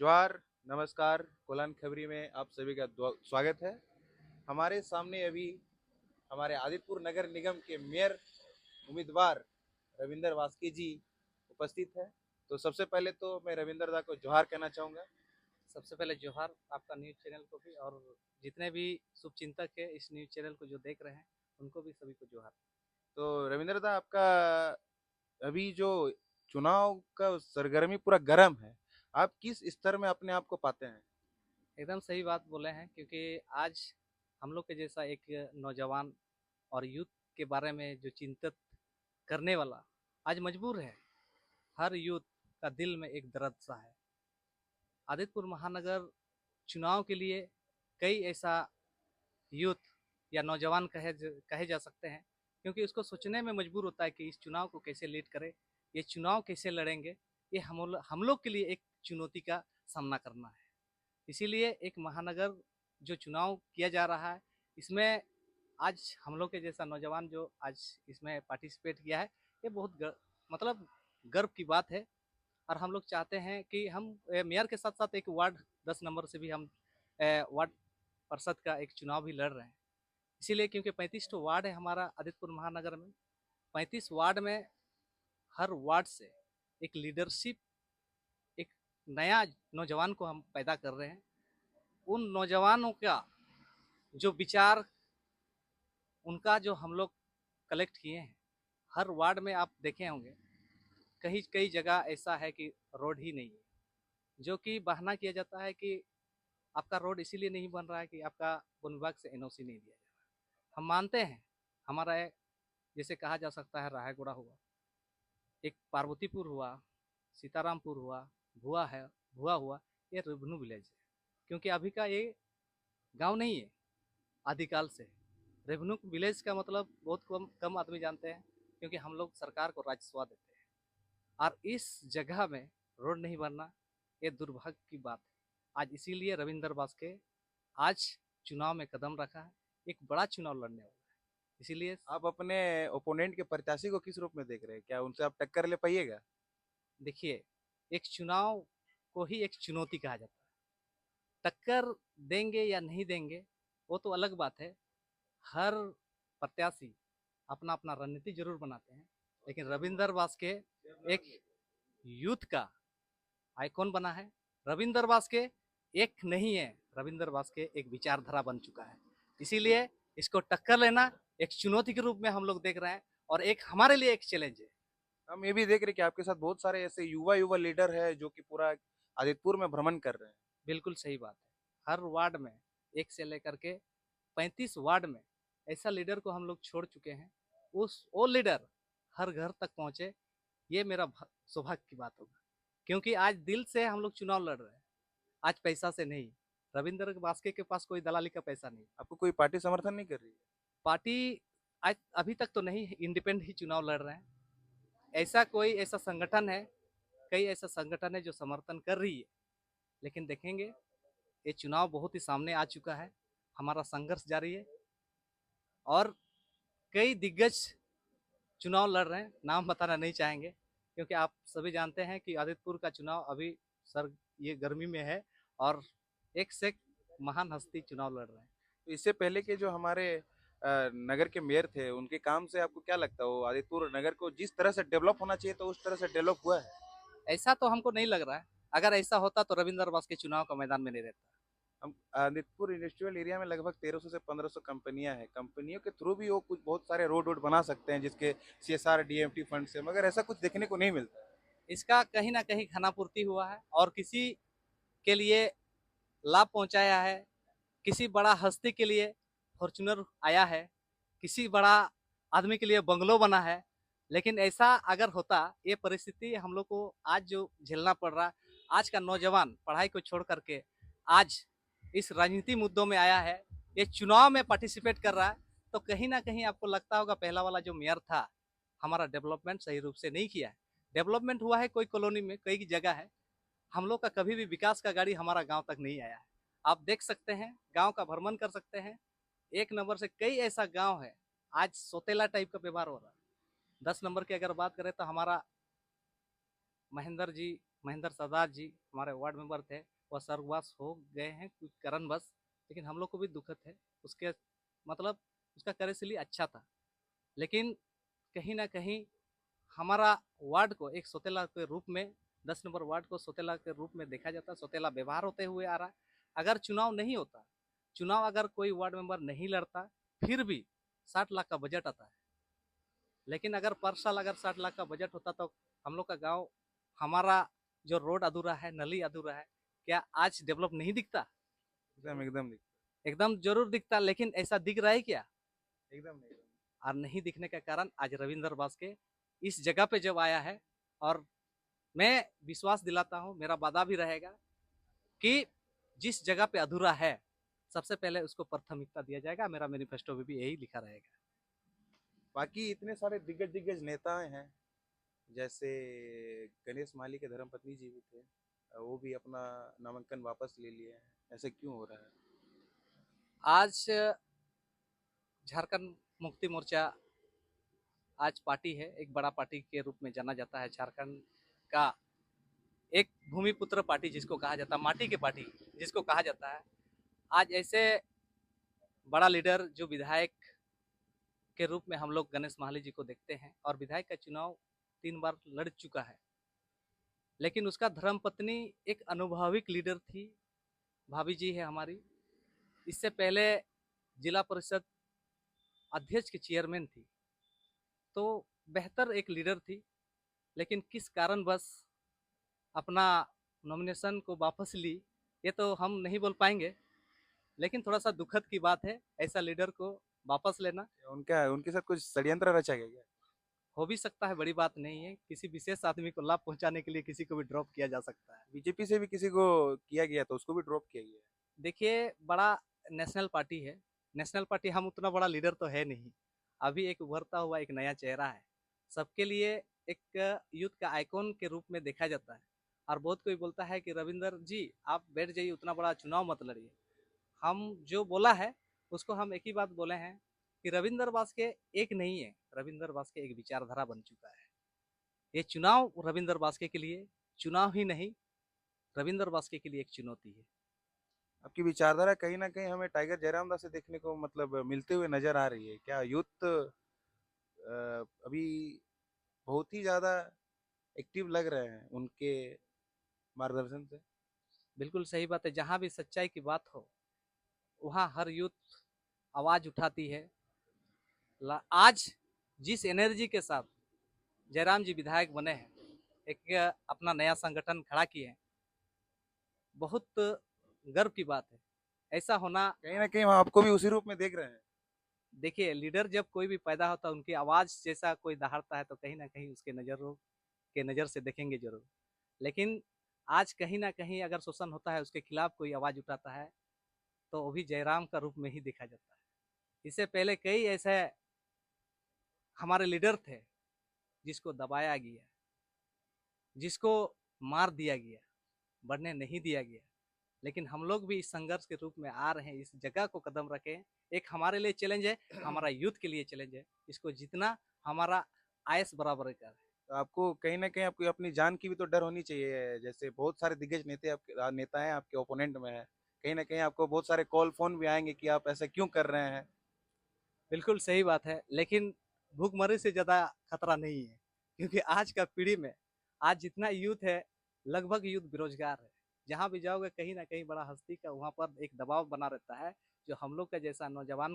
जोहार, नमस्कार, कोलान खबरी में आप सभी का स्वागत है। हमारे सामने अभी हमारे आदितपुर नगर निगम के मेयर उम्मीदवार रविंदर वास्के जी उपस्थित है। तो सबसे पहले तो मैं रविंदर दा को जोहार कहना चाहूँगा। सबसे पहले जोहार आपका न्यूज़ चैनल को भी और जितने भी शुभचिंतक है इस न्यूज़ चैनल को जो देख रहे हैं उनको भी सभी को जोहार। तो रविंदर दा आपका अभी जो चुनाव का सरगर्मी पूरा गर्म है, आप किस स्तर में अपने आप को पाते हैं? एकदम सही बात बोले हैं क्योंकि आज हम लोग के जैसा एक नौजवान और यूथ के बारे में जो चिंतित करने वाला आज मजबूर है। हर यूथ का दिल में एक दर्द सा है। आदितपुर महानगर चुनाव के लिए कई ऐसा यूथ या नौजवान कहे जा सकते हैं क्योंकि उसको सोचने में मजबूर होता है कि इस चुनाव को कैसे लीड करे, ये चुनाव कैसे लड़ेंगे। ये हम लोग के लिए एक चुनौती का सामना करना है। इसीलिए एक महानगर जो चुनाव किया जा रहा है इसमें आज हम लोग के जैसा नौजवान जो आज इसमें पार्टिसिपेट किया है ये बहुत मतलब गर्व की बात है। और हम लोग चाहते हैं कि हम मेयर के साथ साथ एक वार्ड 10 नंबर से भी हम वार्ड पार्षद का एक चुनाव भी लड़ रहे हैं। इसीलिए क्योंकि 35 तो वार्ड है हमारा आदितपुर महानगर में। 35 वार्ड में हर वार्ड से एक लीडरशिप, एक नया नौजवान को हम पैदा कर रहे हैं। उन नौजवानों का जो विचार, उनका जो हम लोग कलेक्ट किए हैं। हर वार्ड में आप देखे होंगे कहीं कई जगह ऐसा है कि रोड ही नहीं है, जो कि बहाना किया जाता है कि आपका रोड इसीलिए नहीं बन रहा है कि आपका वन विभाग से एनओसी नहीं दिया जा रहा। हम मानते हैं हमारा जैसे कहा जा सकता है रायगुड़ा हुआ, एक पार्वतीपुर हुआ, सीतारामपुर हुआ, भुआ है, भुआ हुआ, ये रेवेन्यू विलेज है। क्योंकि अभी का ये गांव नहीं है, आदिकाल से रेवेन्यू विलेज का मतलब बहुत कम कम आदमी जानते हैं क्योंकि हम लोग सरकार को राजस्व देते हैं। और इस जगह में रोड नहीं बनना ये दुर्भाग्य की बात है। आज इसीलिए रविंदर बास्के आज चुनाव में कदम रखा है, एक बड़ा चुनाव लड़ने वाला है। इसीलिए आप अपने ओपोनेंट के प्रत्याशी को किस रूप में देख रहे हैं? क्या उनसे आप टक्कर ले पाइएगा? देखिए, एक चुनाव को ही एक चुनौती कहा जाता है। टक्कर देंगे या नहीं देंगे वो तो अलग बात है। हर प्रत्याशी अपना अपना रणनीति जरूर बनाते हैं, लेकिन रविंदर बास्के एक यूथ का आइकॉन बना है। रविंदर बास्के एक नहीं है, रविंदर बास्के एक विचारधारा बन चुका है। इसीलिए इसको टक्कर लेना एक चुनौती के रूप में हम लोग देख रहे हैं और एक हमारे लिए एक चैलेंज है। हम ये भी देख रहे हैं कि आपके साथ बहुत सारे ऐसे युवा युवा लीडर है जो कि पूरा आदितपुर में भ्रमण कर रहे हैं। बिल्कुल सही बात है। हर वार्ड में एक से लेकर के 35 वार्ड में ऐसा लीडर को हम लोग छोड़ चुके हैं। उस वो लीडर हर घर तक पहुंचे, ये मेरा सौभाग्य की बात होगा। क्योंकि आज दिल से हम लोग चुनाव लड़ रहे हैं, आज पैसा से नहीं। रविंद्र बास्के के पास कोई दलाली का पैसा नहीं। आपको कोई पार्टी समर्थन नहीं कर रही है? पार्टी आज अभी तक तो नहीं, इंडिपेंडेंट ही चुनाव लड़ रहे हैं। ऐसा कोई ऐसा संगठन है, कई ऐसा संगठन है जो समर्थन कर रही है, लेकिन देखेंगे। ये चुनाव बहुत ही सामने आ चुका है, हमारा संघर्ष जारी है और कई दिग्गज चुनाव लड़ रहे हैं। नाम बताना नहीं चाहेंगे क्योंकि आप सभी जानते हैं कि आदितपुर का चुनाव अभी सर ये गर्मी में है और एक से एक महान हस्ती चुनाव लड़ रहे हैं। तो इससे पहले के जो हमारे नगर के मेयर थे उनके काम से आपको क्या लगता है, वो आदितपुर नगर को जिस तरह से डेवलप होना चाहिए तो उस तरह से डेवलप हुआ है? ऐसा तो हमको नहीं लग रहा है। अगर ऐसा होता तो रविंदर बास के चुनाव का मैदान में नहीं रहता। हम आदितपुर इंडस्ट्रियल एरिया में लगभग 1300 से 1500 कंपनियां हैं। कंपनियों के थ्रू भी वो कुछ बहुत सारे रोड वोड बना सकते हैं जिसके सीएसआर डीएमटी फंड से, मगर ऐसा कुछ देखने को नहीं मिलता। इसका कहीं ना कहीं खानापूर्ति हुआ है और किसी के लिए लाभ पहुंचाया है। किसी बड़ा हस्ती के लिए फॉर्चूनर आया है, किसी बड़ा आदमी के लिए बंगलो बना है। लेकिन ऐसा अगर होता, ये परिस्थिति हम लोग को आज जो झेलना पड़ रहा है, आज का नौजवान पढ़ाई को छोड़ करके आज इस राजनीति मुद्दों में आया है, ये चुनाव में पार्टिसिपेट कर रहा है, तो कहीं ना कहीं आपको लगता होगा पहला वाला जो मेयर था हमारा डेवलपमेंट सही रूप से नहीं किया है। डेवलपमेंट हुआ है कोई कॉलोनी में, कई जगह है। हम लोग का कभी भी विकास का गाड़ी हमारा गांव तक नहीं आया है। आप देख सकते हैं, गांव का भ्रमण कर सकते हैं। एक नंबर से कई ऐसा गांव है आज सोतेला टाइप का व्यवहार हो रहा है। 10 नंबर की अगर बात करें तो हमारा महेंद्र जी महेंद्र सरदार जी हमारे वार्ड मेंबर थे, वह स्वर्गवास हो गए हैं कुछ कारणवश, लेकिन हम लोग को भी दुखद है। उसके मतलब उसका कार्यशैली अच्छा था, लेकिन कहीं न कहीं हमारा वार्ड को एक सौतेला के रूप में 10 नंबर वार्ड को सौतेला के रूप में देखा जाता है, सौतेला व्यवहार होते हुए आ रहा है। अगर चुनाव नहीं होता, चुनाव अगर कोई वार्ड मेंबर नहीं लड़ता, फिर भी 60 लाख का बजट आता है। लेकिन अगर पर साल अगर 60 लाख का बजट होता तो हम लोग का गाँव, हमारा जो रोड अधूरा है, नली अधूरा है, क्या आज डेवलप नहीं दिखता? एकदम एकदम नहीं। एकदम ज़रूर दिखता, लेकिन ऐसा दिख रहा है क्या? एकदम नहीं। और नहीं दिखने का कारण आज रविंद्र बास्के इस जगह पे जब आया है, और मैं विश्वास दिलाता हूँ, मेरा वादा भी रहेगा कि जिस जगह पे अधूरा है, सबसे पहले उसको प्राथमिकता दिया जाएगा। मेरा मैनिफेस्टो में भी यही लिखा रहेगा। बाकी इतने सारे दिग्गज दिग्गज नेताएं हैं, जैसे गणेश माली के धर्मपत्नी जी भी थे, वो भी अपना नामांकन वापस ले लिए हैं। ऐसे क्यों हो रहा है? आज झारखंड मुक्ति मोर्चा आज पार्टी है, एक बड़ा पार्टी के रूप में जाना जाता है। झारखंड का एक भूमिपुत्र पार्टी जिसको कहा जाता है, माटी के पार्टी जिसको कहा जाता है। आज ऐसे बड़ा लीडर जो विधायक के रूप में हम लोग गणेश माली जी को देखते हैं, और विधायक का चुनाव 3 बार लड़ चुका है, लेकिन उसका धर्मपत्नी एक अनुभवी लीडर थी, भाभी जी है हमारी। इससे पहले जिला परिषद अध्यक्ष की चेयरमैन थी, तो बेहतर एक लीडर थी, लेकिन किस कारणवश अपना नॉमिनेशन को वापस ली, ये तो हम नहीं बोल पाएंगे, लेकिन थोड़ा सा दुखद की बात है ऐसा लीडर को वापस लेना। उनका उनके साथ कुछ षड्यंत्र रचा गया क्या? हो भी सकता है, बड़ी बात नहीं है। किसी विशेष आदमी को लाभ पहुंचाने के लिए किसी को भी ड्रॉप किया जा सकता है। बीजेपी से भी किसी को किया गया तो उसको भी ड्रॉप किया गया। देखिए, बड़ा नेशनल पार्टी है, नेशनल पार्टी, हम उतना बड़ा लीडर तो है नहीं, अभी एक उभरता हुआ एक नया चेहरा है, सबके लिए एक यूथ का आइकॉन के रूप में देखा जाता है। और बहुत कोई बोलता है कि रविंदर जी आप बैठ जाइए, उतना बड़ा चुनाव मत लड़िए। हम जो बोला है उसको हम एक ही बात बोले हैं कि रविंदर बास्के एक नहीं है, रविंदर बास्के एक विचारधारा बन चुका है। ये चुनाव रविंदर बास्के के लिए चुनाव ही नहीं, रविंदर बास्के के लिए एक चुनौती है। आपकी विचारधारा कहीं ना कहीं हमें टाइगर जयराम दास से देखने को मतलब मिलते हुए नजर आ रही है। क्या यूथ अभी बहुत ही ज्यादा एक्टिव लग रहे हैं उनके मार्गदर्शन से? बिल्कुल सही बात है, जहाँ भी सच्चाई की बात हो वहाँ हर यूथ आवाज़ उठाती है। आज जिस एनर्जी के साथ जयराम जी विधायक बने हैं, एक अपना नया संगठन खड़ा किए हैं, बहुत गर्व की बात है। ऐसा होना, कहीं ना कहीं हम आपको भी उसी रूप में देख रहे हैं। देखिए लीडर जब कोई भी पैदा होता है, उनकी आवाज़ जैसा कोई दहाड़ता है तो कहीं ना कहीं उसके नज़र से देखेंगे जरूर। लेकिन आज कहीं ना कहीं अगर शोषण होता है, उसके खिलाफ कोई आवाज़ उठाता है, तो वो भी जयराम का रूप में ही देखा जाता है। इससे पहले कई ऐसे हमारे लीडर थे जिसको दबाया गया, जिसको मार दिया गया, बढ़ने नहीं दिया गया, लेकिन हम लोग भी इस संघर्ष के रूप में आ रहे हैं, इस जगह को कदम रखें। एक हमारे लिए चैलेंज है, हमारा यूथ के लिए चैलेंज है, इसको जितना हमारा आयस बराबर का है। तो आपको कहीं ना कहीं आपको अपनी जान की भी तो डर होनी चाहिए। जैसे बहुत सारे दिग्गज नेता हैं आपके ओपोनेंट में है, कहीं ना कहीं आपको बहुत सारे कॉल फोन भी आएंगे कि आप ऐसा क्यों कर रहे हैं। बिल्कुल सही बात है, लेकिन भूखमरी से ज़्यादा खतरा नहीं है, क्योंकि आज का पीढ़ी में आज जितना यूथ है, लगभग यूथ बेरोजगार है। जहाँ भी जाओगे कहीं ना कहीं बड़ा हस्ती का वहाँ पर एक दबाव बना रहता है, जो हम लोग का जैसा नौजवान